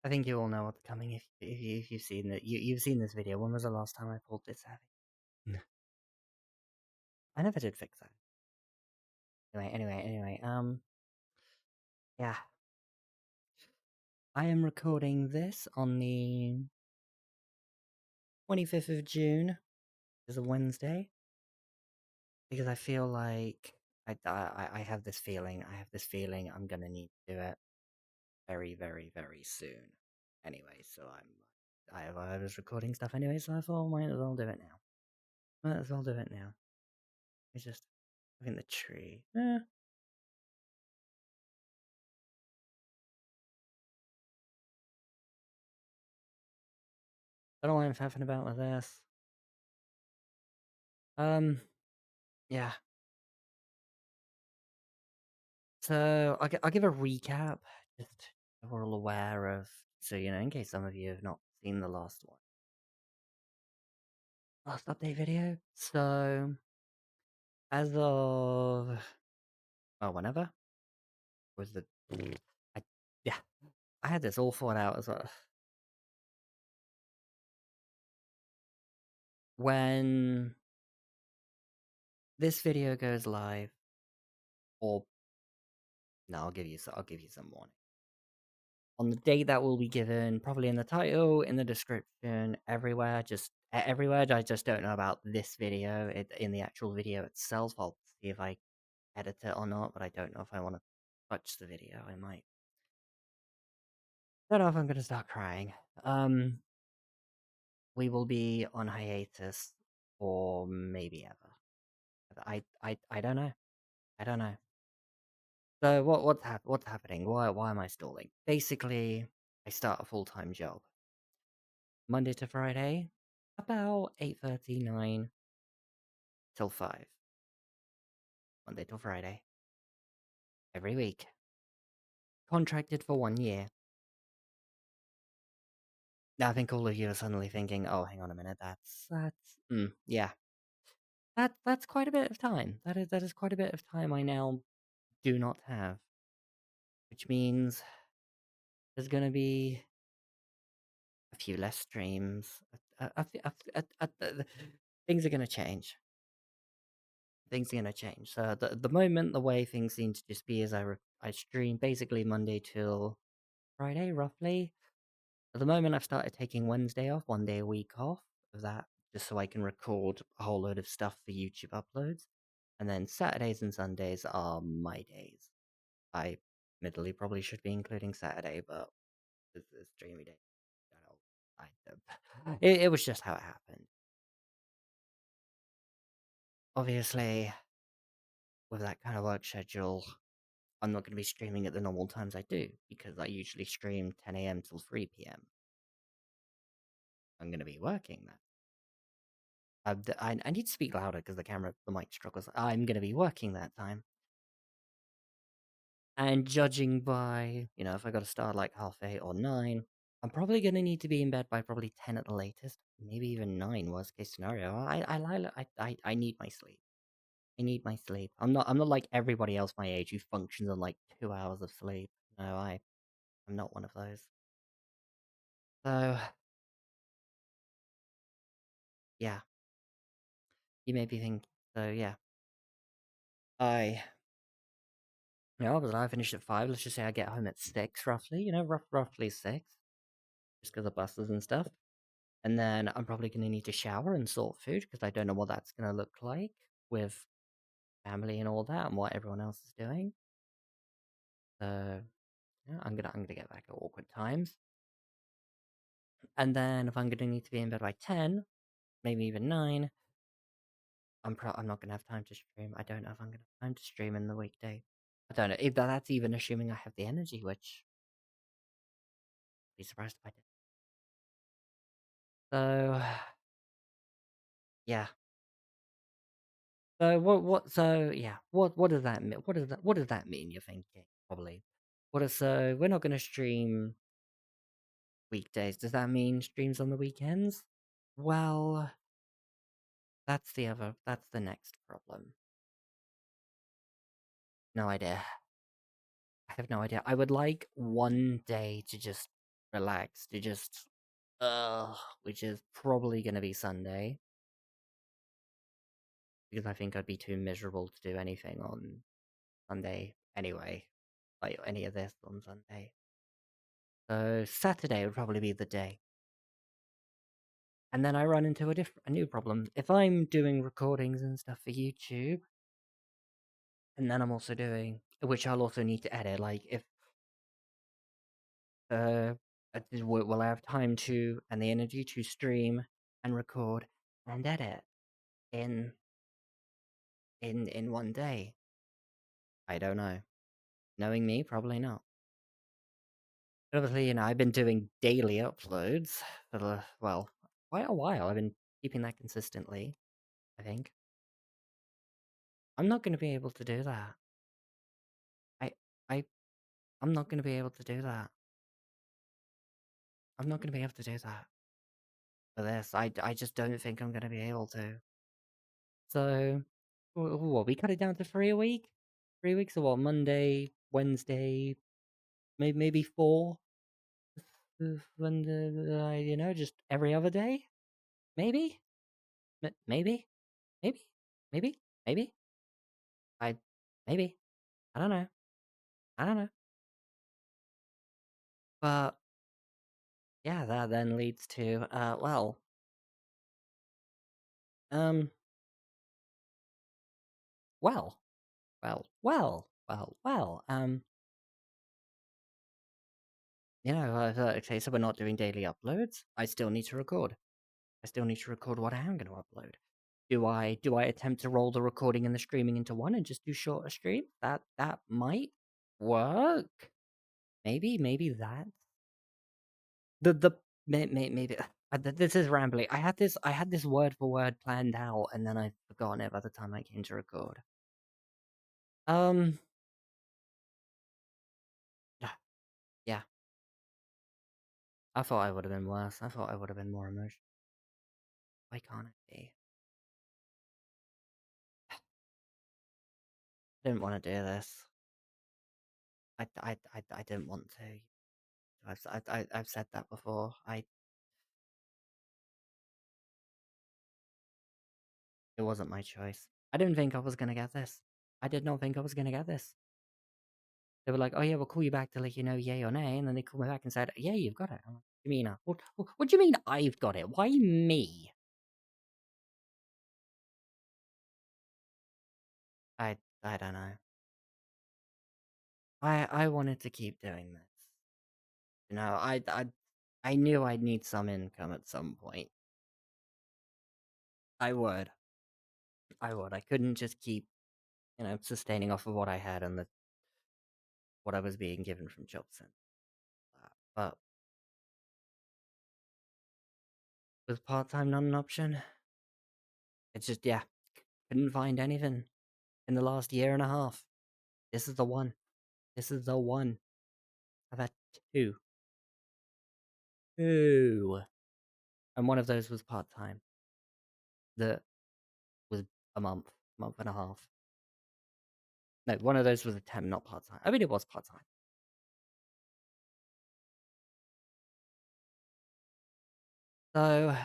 I think you all know what's coming if you've seen it. You've seen this video. When was the last time I pulled this out? I never did fix that. Anyway. Yeah. I am recording this on the 25th of June. It's a Wednesday because I feel like I have this feeling. I have this feeling I'm gonna need to do it very soon. Anyway, so I was recording stuff anyway, so I thought might as well do it now. Might as well do it now. It's just I think the tree. I don't know why I'm faffing about with this. Yeah. So I'll give a recap, just so we're all aware of. So in case some of you have not seen the last update video. So as of whenever was the I, yeah, I had this all thought out as well. When this video goes live, or no, I'll give you some warning. On the date that will be given, probably in the title, in the description, everywhere. Everywhere. I just don't know about this video. In the actual video itself, I'll see if I edit it or not. But I don't know if I want to touch the video. I might. I don't know if I'm gonna start crying. We will be on hiatus for maybe ever. I don't know. I don't know. So what's happening? Why am I stalling? Basically, I start a full-time job. Monday to Friday, about 8:39 till 5. Monday till Friday. Every week. Contracted for 1 year. Now I think all of you are suddenly thinking, oh, hang on a minute, yeah. That's quite a bit of time. That is quite a bit of time I now do not have. Which means there's gonna be a few less streams. Things are gonna change. Things are gonna change. So at the moment, the way things seem to just be is I stream basically Monday till Friday, roughly. At the moment, I've started taking Wednesday off, 1 day a week off of that, just so I can record a whole load of stuff for YouTube uploads. And then Saturdays and Sundays are my days. I admittedly probably should be including Saturday, but it's streamy day. It was just how it happened. Obviously, with that kind of work schedule, I'm not going to be streaming at the normal times I do, because I usually stream 10 a.m. till 3 p.m. I'm going to be working then. I need to speak louder because the mic struggles. I'm going to be working that time. And judging by, if I got to start like 8:30 or 9, I'm probably going to need to be in bed by probably 10 at the latest, maybe even 9, worst case scenario. I need my sleep. I need my sleep. I'm not like everybody else my age who functions on like 2 hours of sleep. No, I'm not one of those. So, yeah. You may be thinking, so yeah. I finished at 5. Let's just say I get home at 6, roughly. Roughly 6. Just because of buses and stuff. And then I'm probably going to need to shower and sort food because I don't know what that's going to look like with family and all that and what everyone else is doing. So yeah, I'm gonna get back at awkward times. And then if I'm gonna need to be in bed by 10, maybe even 9, I'm not gonna have time to stream. I don't know if I'm gonna have time to stream in the weekday. I don't know if that's even assuming I have the energy, which I'd be surprised if I did. So yeah. So what does that mean? What does that mean, you're thinking? Probably. So we're not gonna stream weekdays. Does that mean streams on the weekends? Well, that's the next problem. No idea. I have no idea. I would like one day to just relax to just, which is probably going to be Sunday, because I think I'd be too miserable to do anything on Sunday anyway, like any of this on Sunday. So Saturday would probably be the day. And then I run into a new problem. If I'm doing recordings and stuff for YouTube, and then I'm also doing, which I'll also need to edit, like if will I have time to and the energy to stream and record and edit in one day? I don't know. Knowing me, probably not. Obviously, I've been doing daily uploads for quite a while. I've been keeping that consistently, I think. I'm not going to be able to do that. I, I, I'm not going to be able to do that. I'm not going to be able to do that for this. I just don't think I'm going to be able to. So, what, we cut it down to 3 a week? 3 weeks or what? Monday, Wednesday, maybe 4? When just every other day? Maybe? Maybe? Maybe? Maybe? Maybe? I, maybe. I don't know. I don't know. But, yeah, that then leads to, um, well, okay, so we're not doing daily uploads. I still need to record. I still need to record what I am going to upload. Do I attempt to roll the recording and the streaming into one and just do shorter stream? That might work. Maybe that. The maybe this is rambling. I had this word for word planned out, and then I've forgotten it by the time I came to record. Um, yeah. I thought I would have been worse. I thought I would have been more emotional. Why can't it be? I didn't want to do this. I didn't want to. I've said that before. It wasn't my choice. I didn't think I was gonna get this. I did not think I was gonna get this. They were like, "Oh yeah, we'll call you back to let you know yay or nay," and then they called me back and said, "Yeah, you've got it." I'm like, "What do you mean? What do you mean I've got it? Why me?" I don't know. I wanted to keep doing this. I knew I'd need some income at some point. I would. I would. I couldn't just keep, sustaining off of what I had and what I was being given from jobs and that. But was part-time not an option? It's just, yeah, couldn't find anything in the last year and a half. This is the one. This is the one. I've had two. Two. And one of those was part-time. That was a month and a half. No, one of those was a temp, not part-time. I mean, it was part-time. So,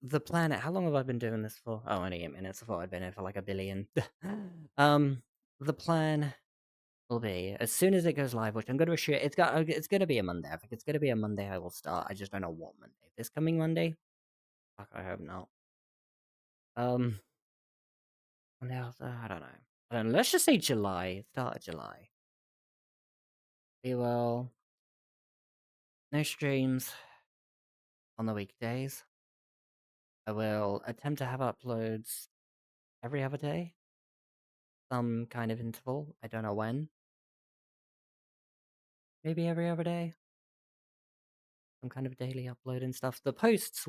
the planet, how long have I been doing this for? Oh, only 8 minutes. I thought I'd been here for like a billion. The plan will be as soon as it goes live, which I'm going to assure it's going to be a Monday. I think it's going to be a Monday. I will start. I just don't know what Monday. This coming Monday? Fuck, I hope not. Monday after, I don't know. I don't know. Let's just say July. Start of July. We will no streams on the weekdays. I will attempt to have uploads every other day. Some kind of interval. I don't know when. Maybe every other day. Some kind of daily upload and stuff. The posts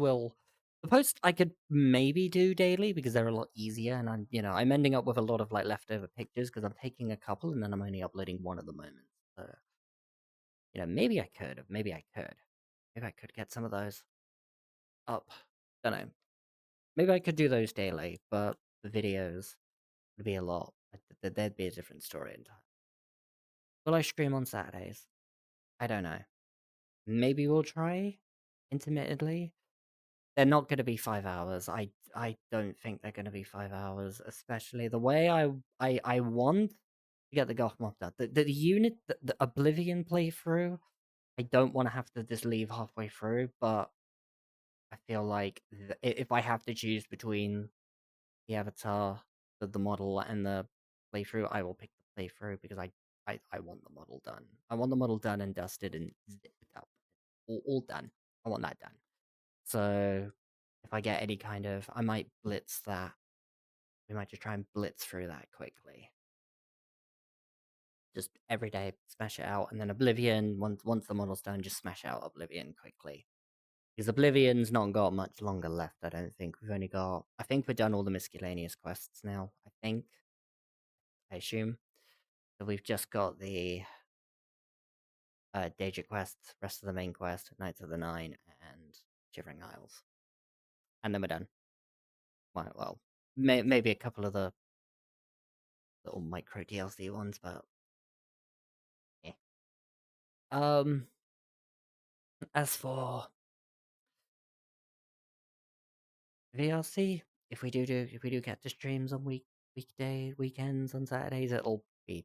I could maybe do daily because they're a lot easier, and I'm ending up with a lot of like leftover pictures because I'm taking a couple and then I'm only uploading one at the moment. So, maybe I could. Maybe I could get some of those up. Don't know. Maybe I could do those daily, but the videos would be a lot. There'd be a different story in time. Will I stream on Saturdays? I don't know. maybe we'll try intermittently. They're not going to be 5 hours. I don't think they're going to be 5 hours, especially the way I want to get the Goth mob done. The unit, the Oblivion playthrough, I don't want to have to just leave halfway through, but I feel like if I have to choose between the avatar, the model, and the playthrough, I will pick the playthrough because I want the model done. I want the model done and dusted and zipped up. All done. I want that done. So if I get any kind of, I might blitz that. We might just try and blitz through that quickly. Just every day, smash it out, and then Oblivion. Once the model's done, just smash out Oblivion quickly. Because Oblivion's not got much longer left. I don't think we've only got. I think we've done all the miscellaneous quests now. I assume. So we've just got the Deja quest, rest of the main quest, Knights of the Nine, and Shivering Isles, and then we're done. Well, maybe a couple of the little micro DLC ones, but yeah. As for VRC, if we do get to streams on weekends, on Saturdays, it'll be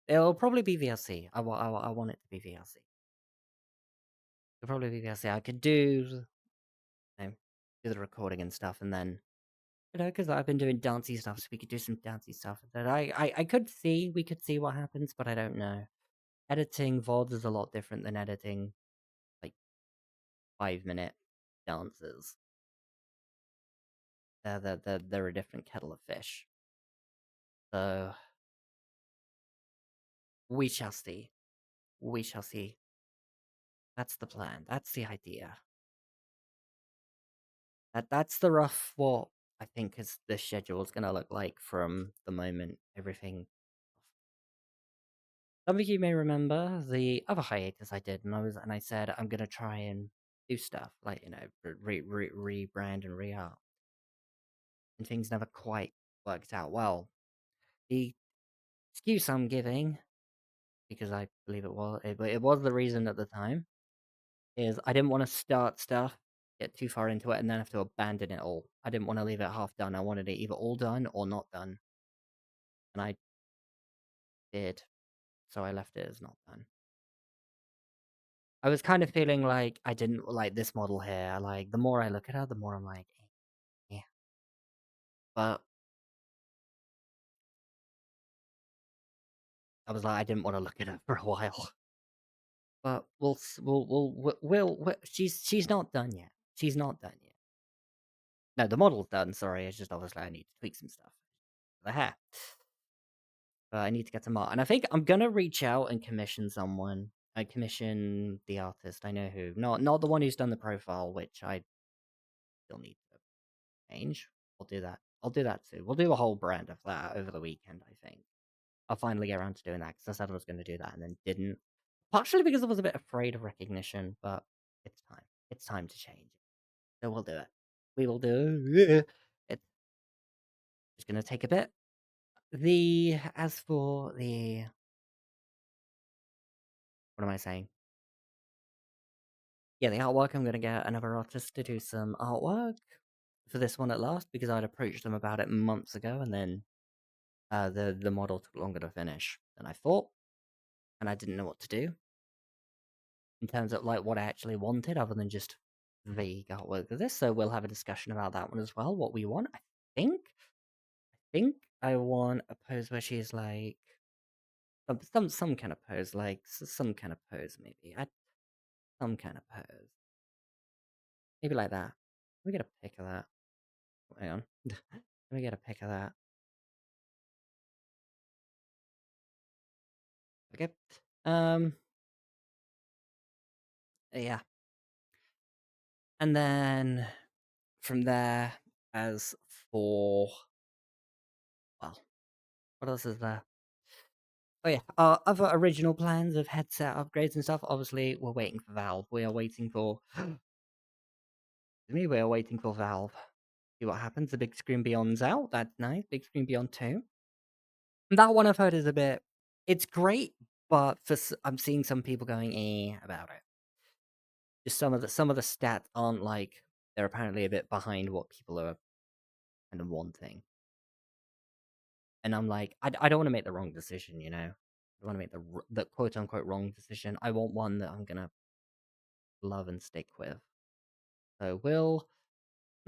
it'll probably be VRC. I want it to be VRC. It'll probably be VRC. I could do, do the recording and stuff, and then because I've been doing dancey stuff, so we could do some dancey stuff. That we could see what happens, but I don't know. Editing VODs is a lot different than editing like 5-minute dances. They're a different kettle of fish. So we shall see. We shall see. That's the plan. That's the idea. That's the rough what I think is the schedule is gonna look like from the moment everything. Some of you may remember the other hiatus I did, and I said I'm gonna try and do stuff like rebrand and re-art, and things never quite worked out well. The excuse I'm giving, because I believe it was the reason at the time, is I didn't want to start stuff, get too far into it, and then have to abandon it all. I didn't want to leave it half done. I wanted it either all done or not done. And I did. So I left it as not done. I was kind of feeling like I didn't like this model here. Like, the more I look at her, the more I'm like, yeah. But I was like, I didn't want to look at her for a while. But she's not done yet. She's not done yet. No, the model's done. Sorry, it's just obviously I need to tweak some stuff. The hair. I need to get some art, and I think I'm gonna reach out and commission someone. I commission the artist. I know who. Not the one who's done the profile, which I still need to change. I'll do that. I'll do that too. We'll do a whole brand of that over the weekend. I think I'll finally get around to doing that because I said I was going to do that and then didn't. Partially because I was a bit afraid of recognition, but it's time. It's time to change. So we'll do it. We will do it. It's just gonna take a bit. As for the, what am I saying? Yeah, the artwork, I'm gonna get another artist to do some artwork for this one at last, because I'd approached them about it months ago, and then the model took longer to finish than I thought, and I didn't know what to do in terms of like what I actually wanted, other than just vague artwork of this. So we'll have a discussion about that one as well. What we want, think, I want a pose where she's like some kind of pose, like some kind of pose, maybe. Some kind of pose, maybe like that. Let me get a pic of that. Hang on. Let me get a pic of that. Okay. Yeah. And then from there, as for, well, what else is there? Oh yeah, our other original plans of headset upgrades and stuff. Obviously, we're waiting for Valve. We are waiting for me. We are waiting for Valve. See what happens. The Big Screen Beyond's out. That's nice. Big Screen Beyond 2. That one I've heard is a bit. It's great, but I'm seeing some people going about it. just some of the stats aren't like they're apparently a bit behind what people are kind of wanting. And I'm like, I don't want to make the wrong decision, you know. I want to make the quote unquote wrong decision. I want one that I'm gonna love and stick with. So we'll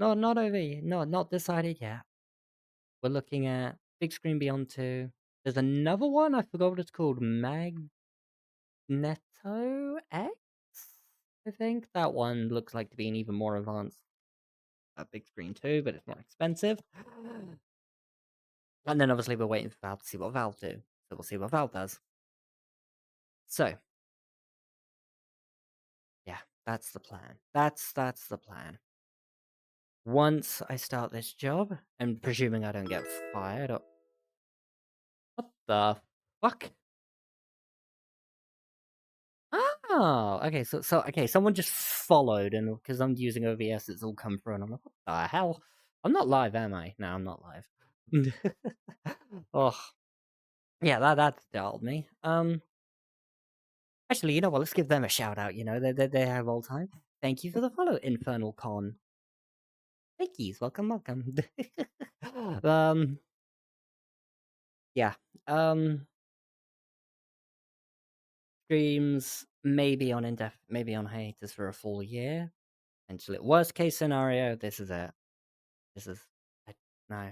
not over not decided yet. We're looking at Big Screen Beyond 2. There's another one, I forgot what it's called, Magneto X? I think that one looks like to be an even more advanced Big Screen 2, but it's more expensive. And then obviously we're waiting for Valve to see what Valve do. So we'll see what Valve does. So yeah, that's the plan. That's the plan. Once I start this job, and presuming I don't get fired, or what the fuck? Oh, okay. So okay. Someone just followed, and because I'm using OBS, it's all come through, and I'm like, what the hell? I'm not live, am I? No, I'm not live. Oh, yeah. That startled me. Actually, you know what? Let's give them a shout out. You know, they have all time. Thank you for the follow, Infernal Con. Thankies. Welcome, welcome. um, yeah. Streams maybe on hiatus for a full year. Potentially, worst case scenario, this is it. This is no.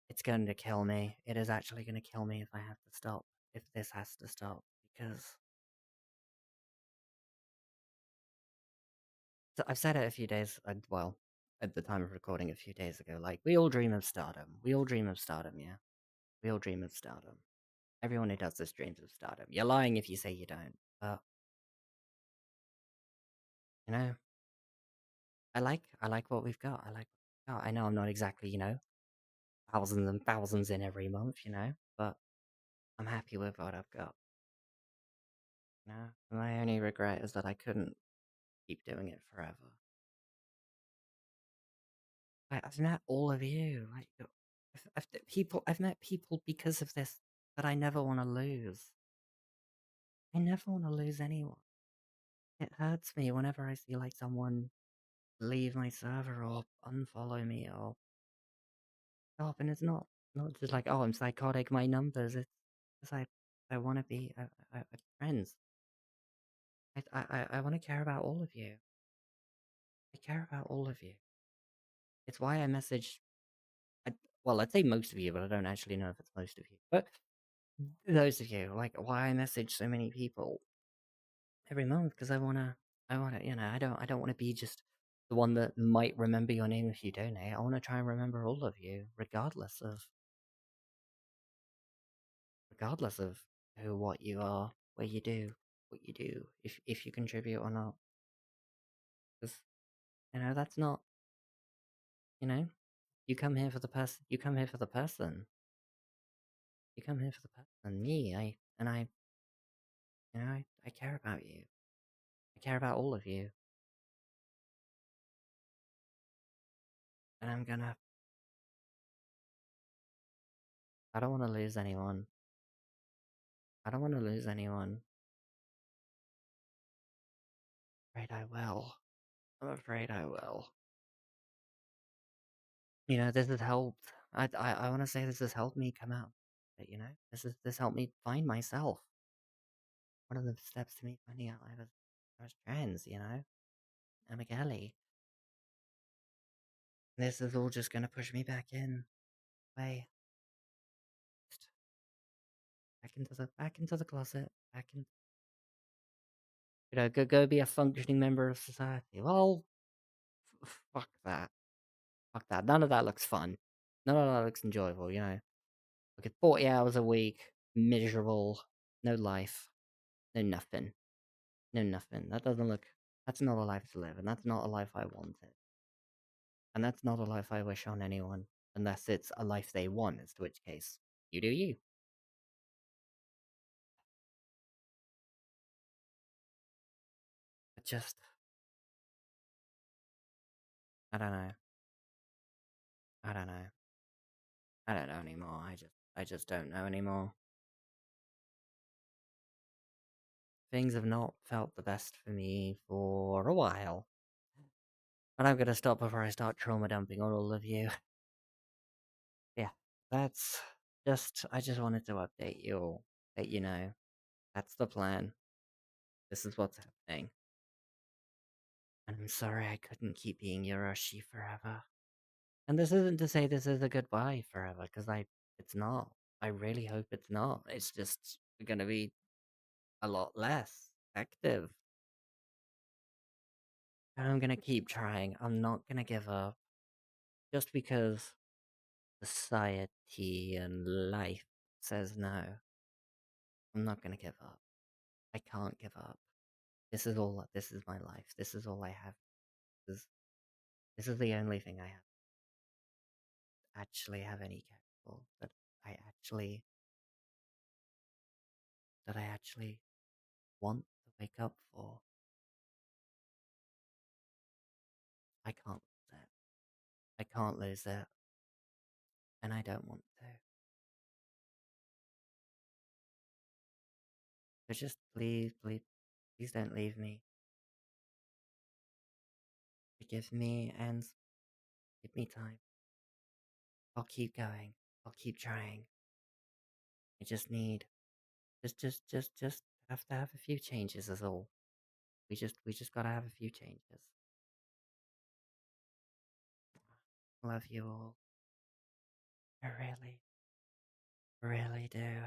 It's going to kill me. It is actually going to kill me if I have to stop. If this has to stop, because I've said it a few days. Well, at the time of recording, a few days ago. Like, we all dream of stardom. We all dream of stardom. Yeah, we all dream of stardom. Everyone who does this dreams of stardom. You're lying if you say you don't. But you know, I like what we've got. I like what we've got. I know I'm not exactly, you know, thousands and thousands in every month, you know, but I'm happy with what I've got. You know, my only regret is that I couldn't keep doing it forever. I've met all of you. Like, I've met people because of this that I never want to lose. I never want to lose anyone. It hurts me whenever I see like someone leave my server or unfollow me or stop, and it's not just like, oh, I'm psychotic. My numbers. It's like I want to be friends. I want to care about all of you. I care about all of you. It's why I message. Well, I'd say most of you, but I don't actually know if it's most of you. But those of you, like, why I message so many people every month, because I wanna, you know, I don't want to be just the one that might remember your name if you donate. I want to try and remember all of you, regardless of who, what you are, where you do, what you do, if you contribute or not. Because you know that's not, you know, you come here for the person. You come here for the person. You come here for the person. Me, you know, I care about you. I care about all of you. And I don't want to lose anyone. I don't want to lose anyone. I'm afraid I will. I'm afraid I will. You know, this has helped. I want to say this has helped me come out. But, you know, this helped me find myself. One of the steps to me finding out I was trans, you know? I'm a galley. This is all just gonna push me back in. Way. Just back into the closet. Back in, you know, go be a functioning member of society. Well, fuck that. Fuck that. None of that looks fun. None of that looks enjoyable, you know? Look at 40 hours a week, miserable, no life, no nothing. No nothing. That doesn't look. That's not a life to live, and that's not a life I wanted. And that's not a life I wish on anyone, unless it's a life they want, as to which case, you do you. But just, I don't know. I don't know. I don't know anymore. I just don't know anymore. things have not felt the best for me for a while. And I'm gonna stop before I start trauma dumping on all of you. Yeah, that's I just wanted to update you all, let you know. That's the plan. This is what's happening. And I'm sorry I couldn't keep being Yoroshi forever. And this isn't to say this is a goodbye forever, because it's not. I really hope it's not. It's just gonna be a lot less active. And I'm gonna keep trying. I'm not gonna give up. Just because society and life says no, I'm not gonna give up. I can't give up. This is my life. This is all I have. This is, this is the only thing I actually have any capital I actually, that I actually want to wake up for. I can't lose it. I can't lose it. And I don't want to. So just please don't leave me. Forgive me and give me time. I'll keep going. I'll keep trying. I just need, just have to have a few changes is all. We just gotta have a few changes. Love you all. I really, really do.